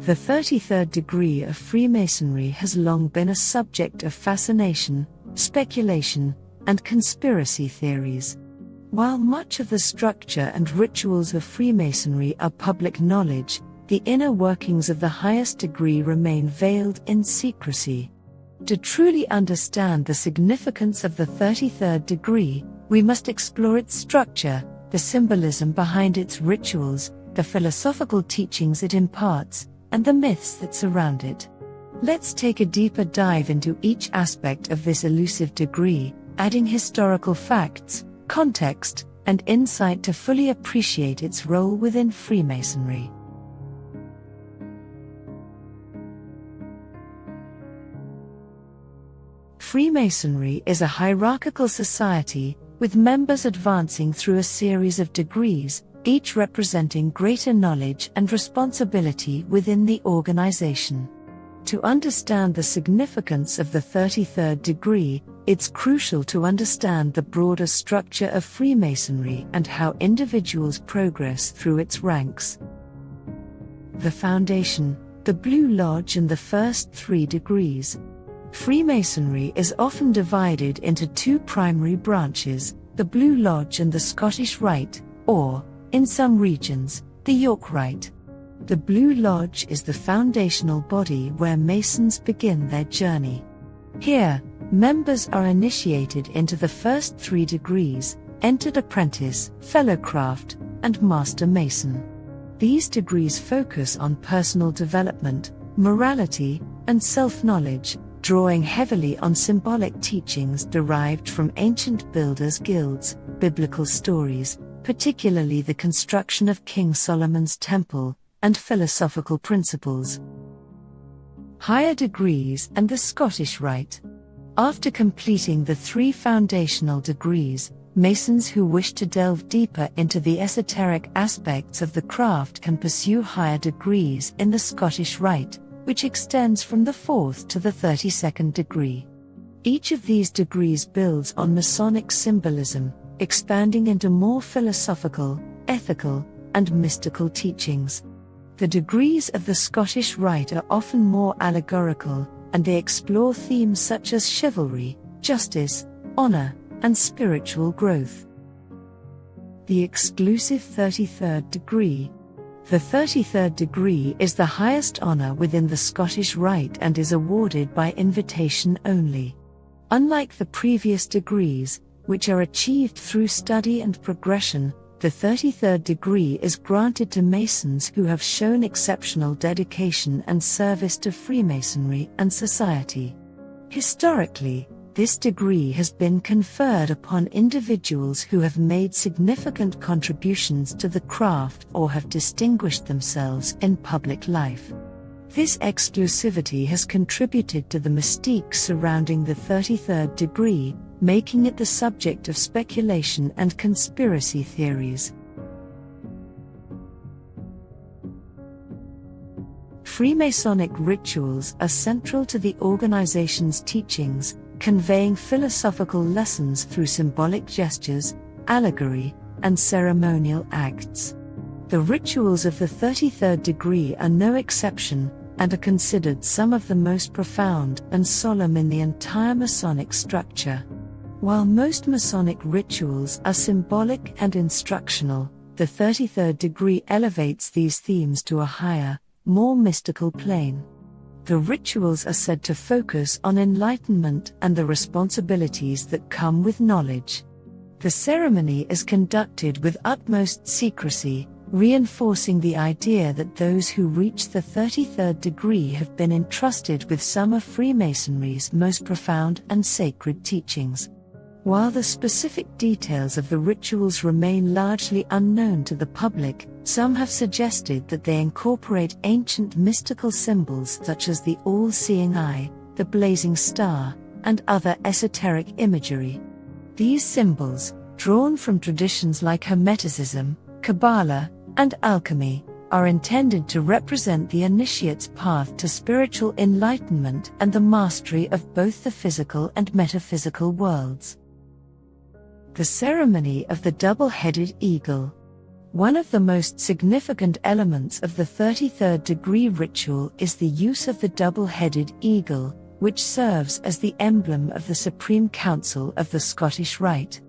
The 33rd degree of Freemasonry has long been a subject of fascination, speculation, and conspiracy theories. While much of the structure and rituals of Freemasonry are public knowledge, the inner workings of the highest degree remain veiled in secrecy. To truly understand the significance of the 33rd degree, we must explore its structure, the symbolism behind its rituals, the philosophical teachings it imparts, and the myths that surround it. Let's take a deeper dive into each aspect of this elusive degree, adding historical facts, context, and insight to fully appreciate its role within Freemasonry. Freemasonry is a hierarchical society, with members advancing through a series of degrees, each representing greater knowledge and responsibility within the organization. To understand the significance of the 33rd degree, it's crucial to understand the broader structure of Freemasonry and how individuals progress through its ranks. The Foundation, the Blue Lodge, and the first 3 degrees. Freemasonry is often divided into 2 primary branches, the Blue Lodge and the Scottish Rite, or, in some regions, the York Rite. The Blue Lodge is the foundational body where Masons begin their journey. Here, members are initiated into the first 3 degrees, entered apprentice, fellow craft, and master Mason. These degrees focus on personal development, morality, and self-knowledge, drawing heavily on symbolic teachings derived from ancient builders' guilds, biblical stories, particularly the construction of King Solomon's Temple, and philosophical principles. Higher degrees and the Scottish Rite. After completing the 3 foundational degrees, Masons who wish to delve deeper into the esoteric aspects of the craft can pursue higher degrees in the Scottish Rite, which extends from the 4th to the 32nd degree. Each of these degrees builds on Masonic symbolism, expanding into more philosophical, ethical, and mystical teachings. The degrees of the Scottish Rite are often more allegorical, and they explore themes such as chivalry, justice, honor, and spiritual growth. The exclusive 33rd degree. The 33rd degree is the highest honor within the Scottish Rite and is awarded by invitation only. Unlike the previous degrees, which are achieved through study and progression, the 33rd degree is granted to Masons who have shown exceptional dedication and service to Freemasonry and society. Historically, this degree has been conferred upon individuals who have made significant contributions to the craft or have distinguished themselves in public life. This exclusivity has contributed to the mystique surrounding the 33rd degree, making it the subject of speculation and conspiracy theories. Freemasonic rituals are central to the organization's teachings, conveying philosophical lessons through symbolic gestures, allegory, and ceremonial acts. The rituals of the 33rd degree are no exception, and are considered some of the most profound and solemn in the entire Masonic structure. While most Masonic rituals are symbolic and instructional, the 33rd degree elevates these themes to a higher, more mystical plane. The rituals are said to focus on enlightenment and the responsibilities that come with knowledge. The ceremony is conducted with utmost secrecy, reinforcing the idea that those who reach the 33rd degree have been entrusted with some of Freemasonry's most profound and sacred teachings. While the specific details of the rituals remain largely unknown to the public, some have suggested that they incorporate ancient mystical symbols such as the all-seeing eye, the blazing star, and other esoteric imagery. These symbols, drawn from traditions like Hermeticism, Kabbalah, and alchemy, are intended to represent the initiate's path to spiritual enlightenment and the mastery of both the physical and metaphysical worlds. The ceremony of the double-headed eagle. One of the most significant elements of the 33rd degree ritual is the use of the double-headed eagle, which serves as the emblem of the Supreme Council of the Scottish Rite.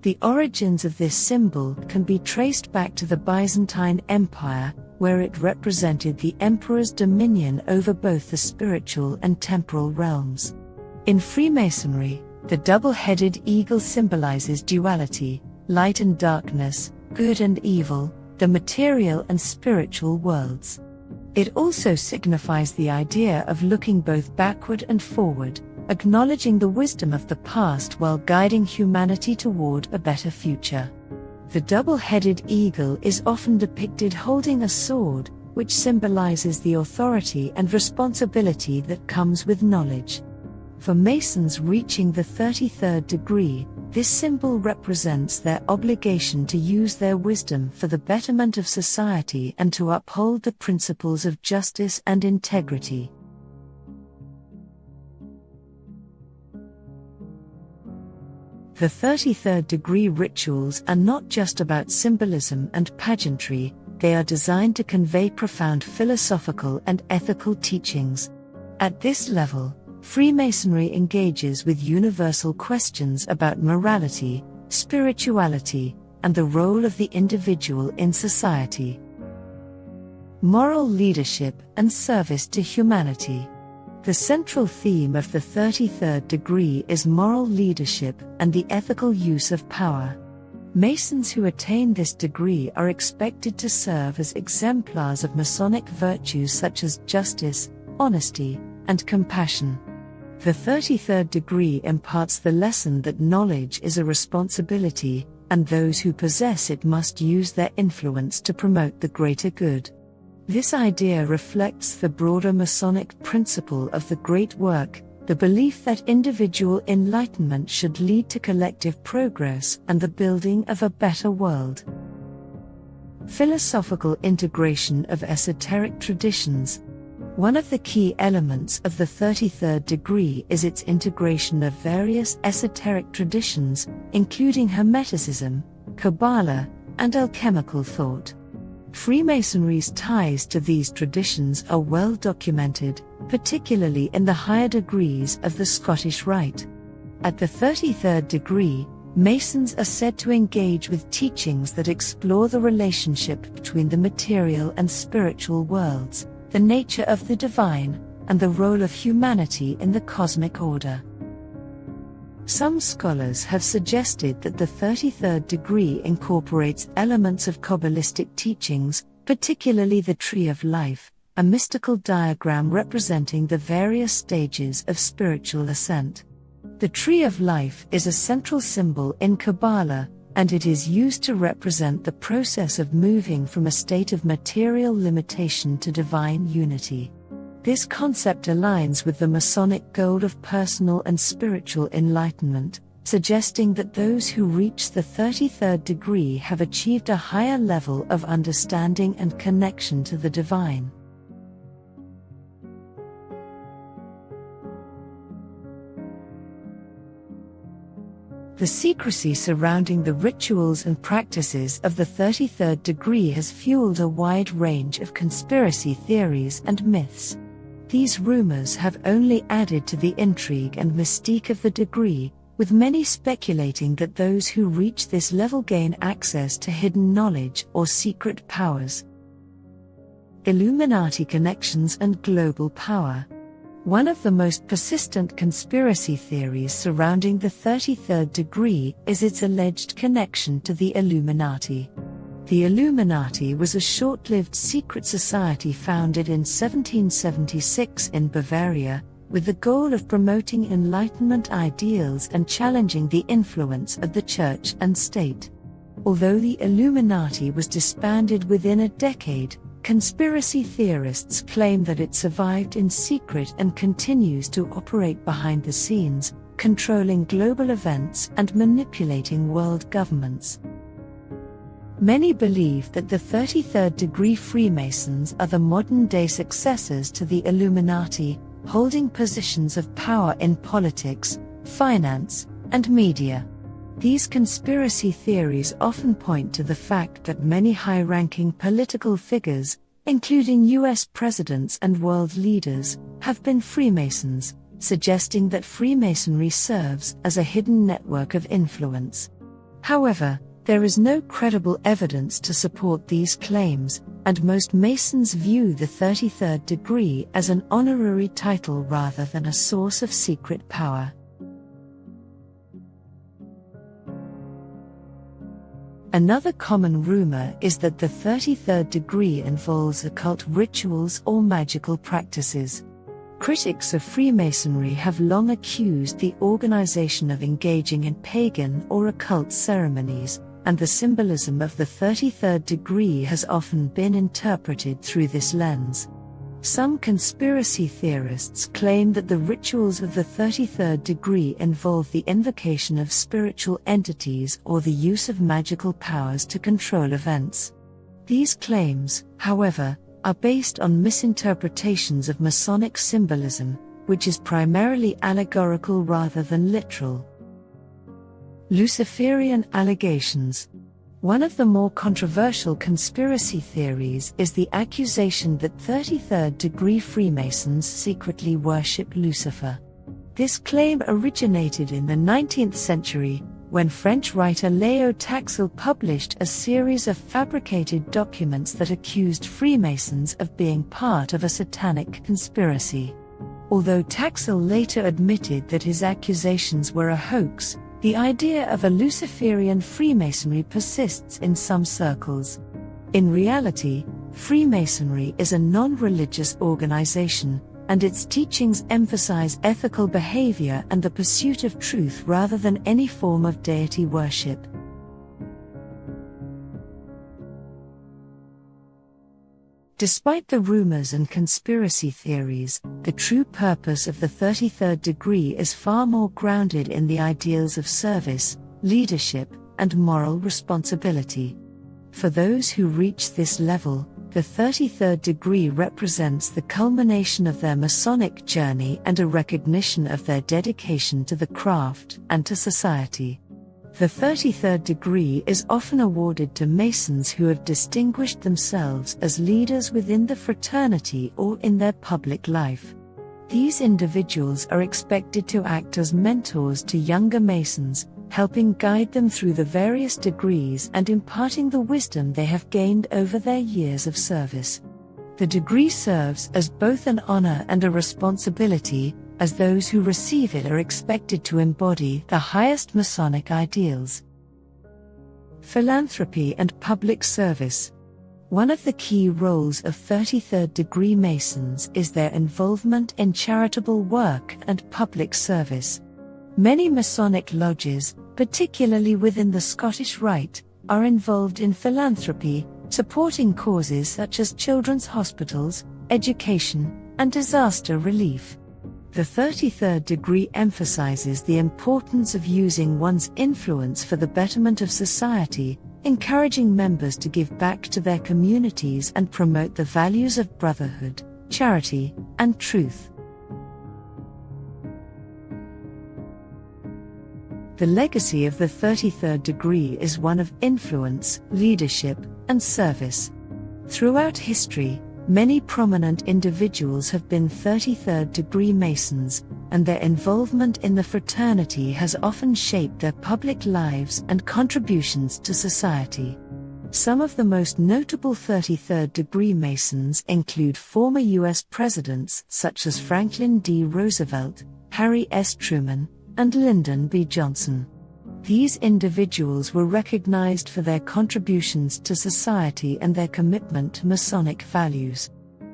The origins of this symbol can be traced back to the Byzantine Empire, where it represented the emperor's dominion over both the spiritual and temporal realms. In Freemasonry, the double-headed eagle symbolizes duality, light and darkness, good and evil, the material and spiritual worlds. It also signifies the idea of looking both backward and forward, acknowledging the wisdom of the past while guiding humanity toward a better future. The double-headed eagle is often depicted holding a sword, which symbolizes the authority and responsibility that comes with knowledge. For Masons reaching the 33rd degree, this symbol represents their obligation to use their wisdom for the betterment of society and to uphold the principles of justice and integrity. The 33rd degree rituals are not just about symbolism and pageantry, they are designed to convey profound philosophical and ethical teachings. At this level, Freemasonry engages with universal questions about morality, spirituality, and the role of the individual in society. Moral leadership and service to humanity. The central theme of the 33rd degree is moral leadership and the ethical use of power. Masons who attain this degree are expected to serve as exemplars of Masonic virtues such as justice, honesty, and compassion. The 33rd degree imparts the lesson that knowledge is a responsibility, and those who possess it must use their influence to promote the greater good. This idea reflects the broader Masonic principle of the great work, the belief that individual enlightenment should lead to collective progress and the building of a better world. Philosophical integration of esoteric traditions. One of the key elements of the 33rd degree is its integration of various esoteric traditions, including Hermeticism, Kabbalah, and alchemical thought. Freemasonry's ties to these traditions are well documented, particularly in the higher degrees of the Scottish Rite. At the 33rd degree, Masons are said to engage with teachings that explore the relationship between the material and spiritual worlds, the nature of the divine, and the role of humanity in the cosmic order. Some scholars have suggested that the 33rd degree incorporates elements of Kabbalistic teachings, particularly the Tree of Life, a mystical diagram representing the various stages of spiritual ascent. The Tree of Life is a central symbol in Kabbalah, and it is used to represent the process of moving from a state of material limitation to divine unity. This concept aligns with the Masonic goal of personal and spiritual enlightenment, suggesting that those who reach the 33rd degree have achieved a higher level of understanding and connection to the divine. The secrecy surrounding the rituals and practices of the 33rd degree has fueled a wide range of conspiracy theories and myths. These rumors have only added to the intrigue and mystique of the degree, with many speculating that those who reach this level gain access to hidden knowledge or secret powers. Illuminati connections and global power. One of the most persistent conspiracy theories surrounding the 33rd degree is its alleged connection to the Illuminati. The Illuminati was a short-lived secret society founded in 1776 in Bavaria, with the goal of promoting Enlightenment ideals and challenging the influence of the Church and state. Although the Illuminati was disbanded within a decade, conspiracy theorists claim that it survived in secret and continues to operate behind the scenes, controlling global events and manipulating world governments. Many believe that the 33rd degree Freemasons are the modern-day successors to the Illuminati, holding positions of power in politics, finance, and media. These conspiracy theories often point to the fact that many high-ranking political figures, including US presidents and world leaders, have been Freemasons, suggesting that Freemasonry serves as a hidden network of influence. However, there is no credible evidence to support these claims, and most Masons view the 33rd degree as an honorary title rather than a source of secret power. Another common rumor is that the 33rd degree involves occult rituals or magical practices. Critics of Freemasonry have long accused the organization of engaging in pagan or occult ceremonies, and the symbolism of the 33rd degree has often been interpreted through this lens. Some conspiracy theorists claim that the rituals of the 33rd degree involve the invocation of spiritual entities or the use of magical powers to control events. These claims, however, are based on misinterpretations of Masonic symbolism, which is primarily allegorical rather than literal. Luciferian allegations. One of the more controversial conspiracy theories is the accusation that 33rd degree Freemasons secretly worship Lucifer. This claim originated in the 19th century, when French writer Léo Taxil published a series of fabricated documents that accused Freemasons of being part of a satanic conspiracy. Although Taxil later admitted that his accusations were a hoax, the idea of a Luciferian Freemasonry persists in some circles. In reality, Freemasonry is a non-religious organization, and its teachings emphasize ethical behavior and the pursuit of truth rather than any form of deity worship. Despite the rumors and conspiracy theories, the true purpose of the 33rd degree is far more grounded in the ideals of service, leadership, and moral responsibility. For those who reach this level, the 33rd degree represents the culmination of their Masonic journey and a recognition of their dedication to the craft and to society. The 33rd degree is often awarded to Masons who have distinguished themselves as leaders within the fraternity or in their public life. These individuals are expected to act as mentors to younger Masons, helping guide them through the various degrees and imparting the wisdom they have gained over their years of service. The degree serves as both an honor and a responsibility, as those who receive it are expected to embody the highest Masonic ideals. Philanthropy and public service. One of the key roles of 33rd degree Masons is their involvement in charitable work and public service. Many Masonic lodges, particularly within the Scottish Rite, are involved in philanthropy, supporting causes such as children's hospitals, education, and disaster relief. The 33rd degree emphasizes the importance of using one's influence for the betterment of society, encouraging members to give back to their communities and promote the values of brotherhood, charity, and truth. The legacy of the 33rd degree is one of influence, leadership, and service. Throughout history, many prominent individuals have been 33rd degree Masons, and their involvement in the fraternity has often shaped their public lives and contributions to society. Some of the most notable 33rd degree Masons include former U.S. presidents such as Franklin D. Roosevelt, Harry S. Truman, and Lyndon B. Johnson. These individuals were recognized for their contributions to society and their commitment to Masonic values.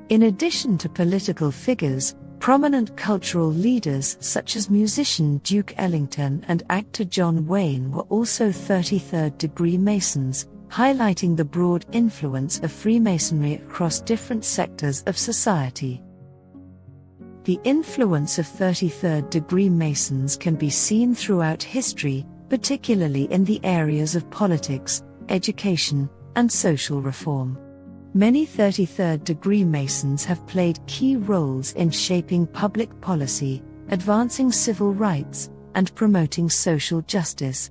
In addition to political figures, prominent cultural leaders such as musician Duke Ellington and actor John Wayne were also 33rd degree Masons, highlighting the broad influence of Freemasonry across different sectors of society. The influence of 33rd degree Masons can be seen throughout history, particularly in the areas of politics, education, and social reform. Many 33rd degree Masons have played key roles in shaping public policy, advancing civil rights, and promoting social justice.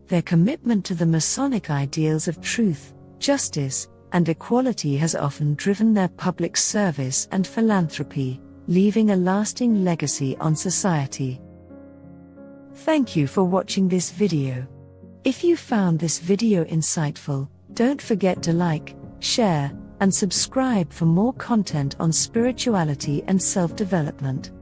Their commitment to the Masonic ideals of truth, justice, and equality has often driven their public service and philanthropy, leaving a lasting legacy on society. Thank you for watching this video. If you found this video insightful, don't forget to like, share, and subscribe for more content on spirituality and self-development.